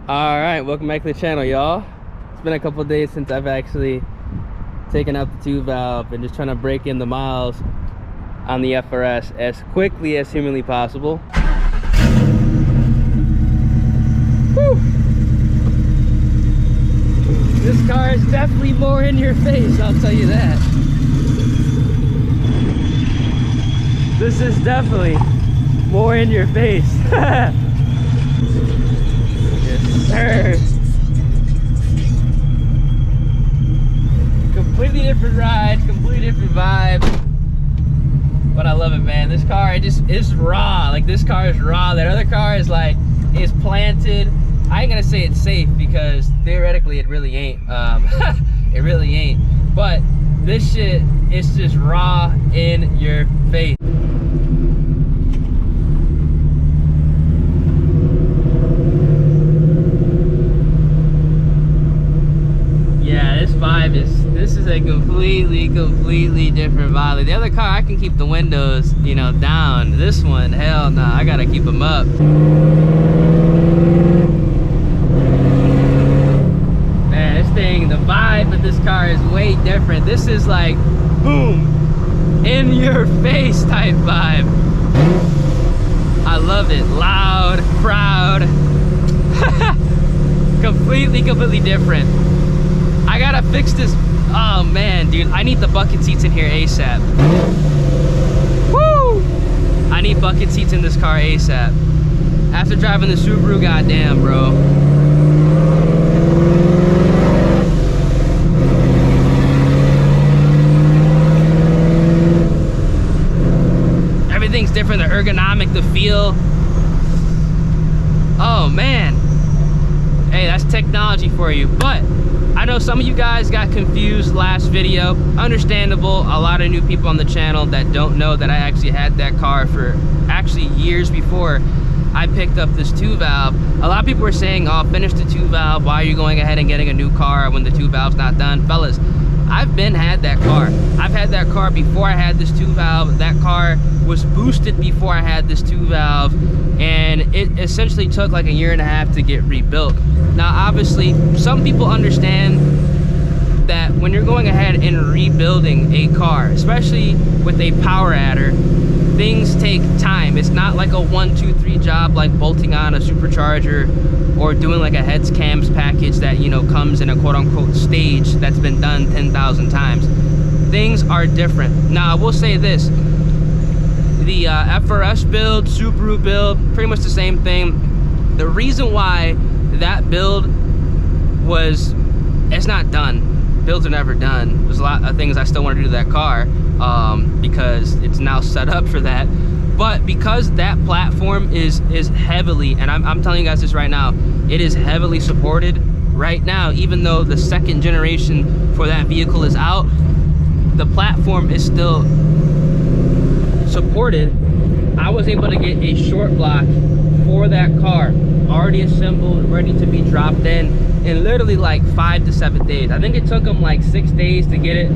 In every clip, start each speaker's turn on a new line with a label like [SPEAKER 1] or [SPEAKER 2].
[SPEAKER 1] All right, welcome back to the channel, y'all. It's been a couple of days since I've actually taken out the 2-valve and just trying to break in the miles on the FRS as quickly as humanly possible. Whew. This car is definitely more in your face, I'll tell you that. This is definitely more in your face. Yes, sir. Completely different ride, completely different vibe. But I love it, man. This car, it's raw. Like, this car is raw. That other car is like, is planted. I ain't gonna say it's safe because theoretically it really ain't. It really ain't. But this shit, it's just raw in your face. This is a completely different vibe. The other car, I can keep the windows, you know, down. This one, hell no, I gotta keep them up. Man, this thing, the vibe of this car is way different. This is like, boom, in your face type vibe. I love it. Loud, proud. completely different. I gotta fix this. Oh man, dude, I need the bucket seats in here ASAP. Woo! I need bucket seats in this car ASAP. After driving the Subaru, goddamn, bro. Everything's different, the ergonomic, the feel. Oh man. Hey, that's technology for you. But I know some of you guys got confused last video. Understandable, a lot of new people on the channel that don't know that I actually had that car for actually years before I picked up this 2-valve. A lot of people were saying, oh, finish the 2-valve, why are you going ahead and getting a new car when the 2-valve's not done? Fellas, I've had that car. I've had that car before I had this 2-valve. That car was boosted before I had this 2-valve, and it essentially took like 1.5 years to get rebuilt. Now, obviously, some people understand that when you're going ahead and rebuilding a car, especially with a power adder, things take time. It's not like a 1, 2, 3 job like bolting on a supercharger or doing like a heads cams package that, you know, comes in a quote-unquote stage that's been done 10,000 times. Things are different. Now, I will say this. The FRS build, Subaru build, pretty much the same thing. The reason why that build it's not done. Builds are never done. There's a lot of things I still want to do to that car because it's now set up for that. But because that platform is heavily, and I'm telling you guys this right now, it is heavily supported right now. Even though the 2nd generation for that vehicle is out, the platform is still supported. I was able to get a short block for that car, already assembled, ready to be dropped in literally like 5 to 7 days. I think it took them like 6 days to get it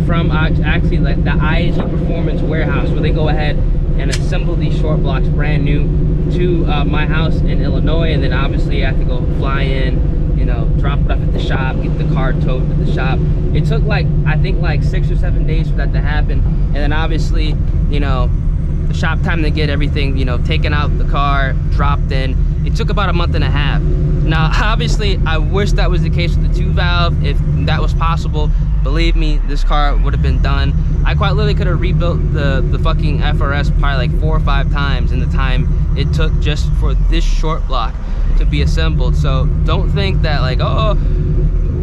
[SPEAKER 1] from actually like the IAG Performance warehouse, where they go ahead and assemble these short blocks brand new to my house in Illinois. And then obviously I have to go fly in, you know, drop it off at the shop, get the car towed to the shop. It took like, I think like 6 or 7 days for that to happen. And then obviously, you know, the shop time to get everything, you know, taken out the car, dropped in. It took about 1.5 months. Now, obviously, I wish that was the case with the 2-valve. If that was possible, believe me, this car would have been done. I quite literally could have rebuilt the fucking FRS probably like 4 or 5 times in the time it took just for this short block to be assembled. So don't think that like, oh,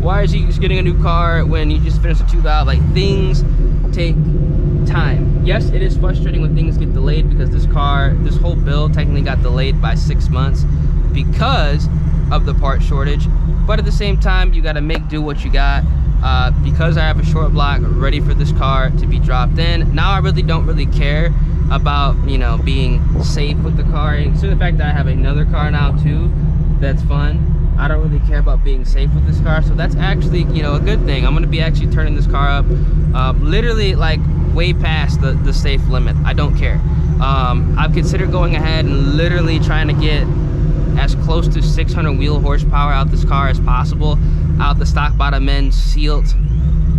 [SPEAKER 1] why is he just getting a new car when you just finished the 2-valve? Like, things take time. Yes, it is frustrating when things get delayed, because this whole build technically got delayed by 6 months because of the part shortage. But at the same time, you got to make do what you got. Because I have a short block ready for this car to be dropped in, now I really don't care about, you know, being safe with the car. And consider the fact that I have another car now too that's fun. I don't really care about being safe with this car, so that's actually, you know, a good thing. I'm going to be actually turning this car up literally like way past the safe limit. I don't care. I've considered going ahead and literally trying to get as close to 600 wheel horsepower out this car as possible, out the stock bottom end, sealed,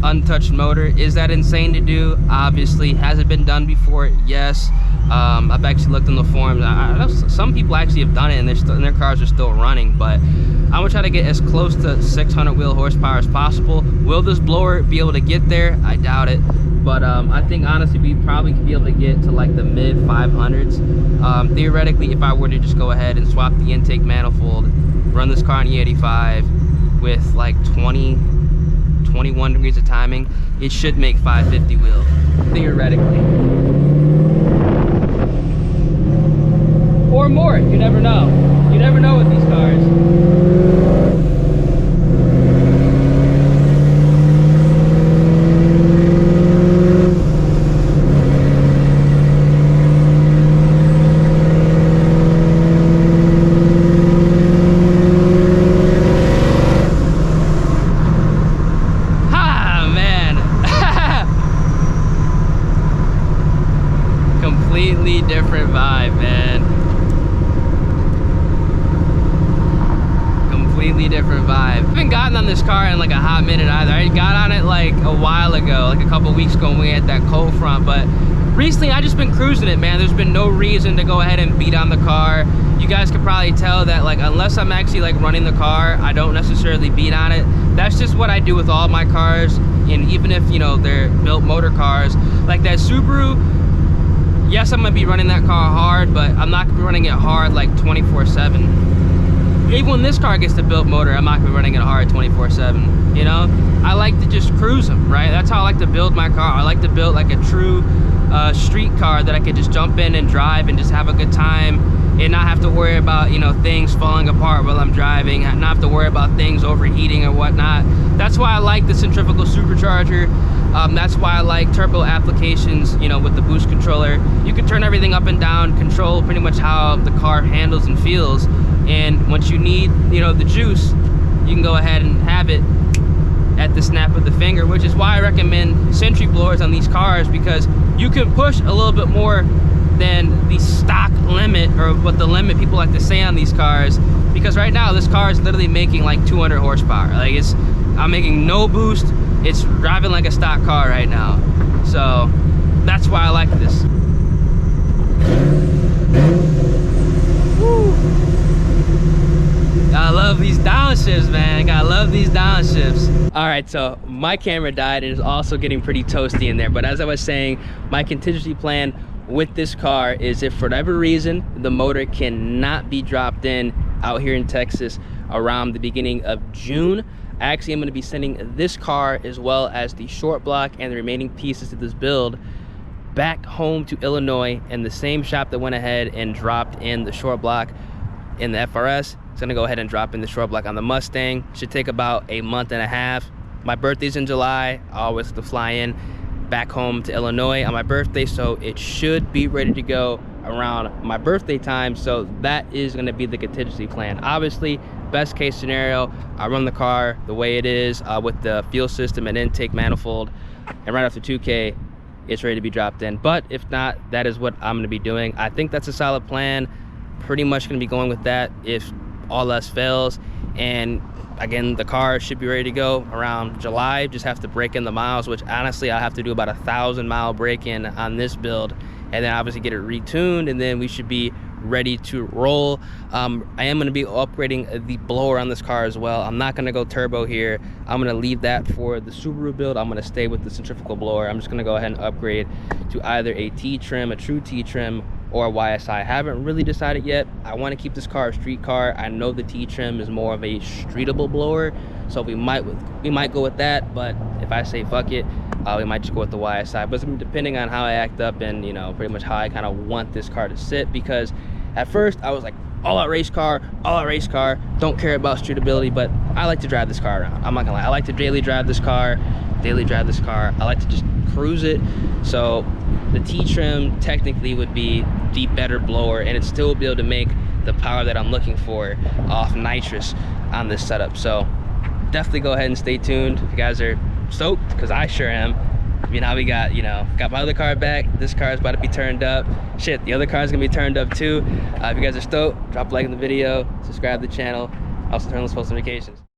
[SPEAKER 1] untouched motor. Is that insane to do? Obviously. Has it been done before? Yes. I've actually looked in the forums. I know some people actually have done it and their cars are still running, but I'm gonna try to get as close to 600 wheel horsepower as possible. Will this blower be able to get there? I doubt it, but I think honestly we probably could be able to get to like the mid 500s. Theoretically, if I were to just go ahead and swap the intake manifold, run this car on E85 with like 21 degrees of timing, it should make 550 wheel, theoretically. Or more, you never know. You never know with these cars. Ha, man. Completely different vibe, man. Completely different vibe. I haven't gotten on this car in like a hot minute either. I got on it like a while ago, like a couple weeks ago when we had that cold front, but recently I just been cruising it, man. There's been no reason to go ahead and beat on the car. You guys could probably tell that, like, unless I'm actually like running the car, I don't necessarily beat on it. That's just what I do with all my cars. And even if, you know, they're built motor cars, like that Subaru, yes, I'm gonna be running that car hard, but I'm not gonna be running it hard like 24/7. Even when this car gets the built motor, I'm not gonna be running it hard 24/7, you know? I like to just cruise them, right? That's how I like to build my car. I like to build like a true street car that I could just jump in and drive and just have a good time and not have to worry about, you know, things falling apart while I'm driving, not have to worry about things overheating or whatnot. That's why I like the centrifugal supercharger. That's why I like turbo applications, you know, with the boost controller. You can turn everything up and down, control pretty much how the car handles and feels. And once you need, you know, the juice, you can go ahead and have it at the snap of the finger, which is why I recommend Sentry blowers on these cars, because you can push a little bit more than the stock limit, or what the limit people like to say on these cars, because right now this car is literally making like 200 horsepower. Like, I'm making no boost. It's driving like a stock car right now. So that's why I like this. Woo. I love these downshifts, man. I love these downshifts. All right, so my camera died and it's also getting pretty toasty in there. But as I was saying, my contingency plan with this car is if for whatever reason the motor cannot be dropped in out here in Texas around the beginning of June, I actually am going to be sending this car as well as the short block and the remaining pieces to this build back home to Illinois, in the same shop that went ahead and dropped in the short block in the FRS. It's gonna go ahead and drop in the short block on the Mustang. Should take about a month and a half. My birthday's in July. I always have to fly in back home to Illinois on my birthday, so it should be ready to go around my birthday time. So that is gonna be the contingency plan. Obviously, best case scenario, I run the car the way it is with the fuel system and intake manifold, and right after 2K, it's ready to be dropped in. But if not, that is what I'm gonna be doing. I think that's a solid plan. Pretty much gonna be going with that if all else fails. And again, the car should be ready to go around July. Just have to break in the miles, which honestly I'll have to do about 1,000 mile break in on this build, and then obviously get it retuned, and then we should be ready to roll. I am going to be upgrading the blower on this car as well. I'm not going to go turbo here. I'm going to leave that for the Subaru build. I'm going to stay with the centrifugal blower. I'm just going to go ahead and upgrade to either a T-trim, a true T-trim, or YSI. I haven't really decided yet. I want to keep this car a street car. I know the T-trim is more of a streetable blower, so we might go with that. But if I say fuck it, we might just go with the YSI. But it's depending on how I act up and, you know, pretty much how I kind of want this car to sit. Because at first I was like, all out race car, don't care about streetability, but I like to drive this car around. I'm not gonna lie, I like to daily drive this car. I like to just cruise it. So the T-trim technically would be the better blower, and it still would be able to make the power that I'm looking for off nitrous on this setup. So definitely go ahead and stay tuned. If you guys are stoked, because I sure am, I mean, now we got, you know, got my other car back. This car is about to be turned up. Shit, the other car is gonna be turned up too. If you guys are stoked, drop a like on the video, subscribe to the channel, also turn on those post notifications.